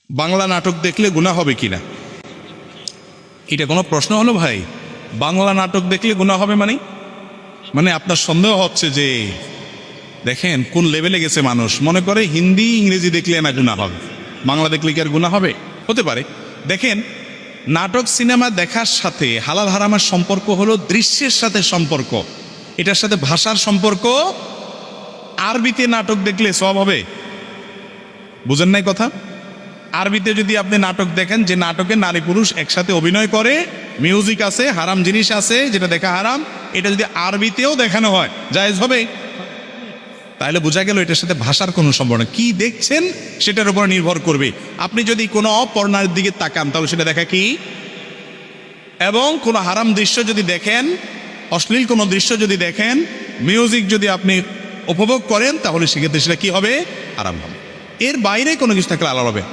বাংলা নাটক দেখলে গুনাহ হবে কিনা, এটা কোনো প্রশ্ন হলো ভাই? বাংলা নাটক দেখলে গুনাহ হবে মানে আপনার সন্দেহ হচ্ছে যে দেখেন কোন লেভেলে গেছে মানুষ, মনে করে হিন্দি ইংরেজি দেখলে না গুনাহ হবে, বাংলা দেখলে কি আর গুনাহ হবে? হতে পারে। দেখেন, নাটক সিনেমা দেখার সাথে হালাল হারামের সম্পর্ক হলো দৃশ্যের সাথে সম্পর্ক, এটার সাথে ভাষার সম্পর্ক। আরবিতে নাটক দেখলে সওয়াব হবে, বুঝেন নাই কথা? আরবিতে যদি আপনি নাটক দেখেন যে নাটকে নারী পুরুষ একসাথে অভিনয় করে, মিউজিক আছে, হারাম জিনিস আছে যেটা দেখা হারাম, এটা যদি আরবিতেও দেখানো হয় জায়েজ হবে? তাহলে বোঝা গেল এটার সাথে ভাষার কোনো সম্পর্ক না, কি দেখছেন সেটার উপর নির্ভর করবে। আপনি যদি কোনো অপর্ণার দিকে তাকান তাহলে সেটা দেখা কি, এবং কোনো হারাম দৃশ্য যদি দেখেন, অশ্লীল কোনো দৃশ্য যদি দেখেন, মিউজিক যদি আপনি উপভোগ করেন, তাহলে সেক্ষেত্রে সেটা কি হবে? হারাম হবে। এর বাইরে কোনো কিছু থাকলে আলাদা হবে।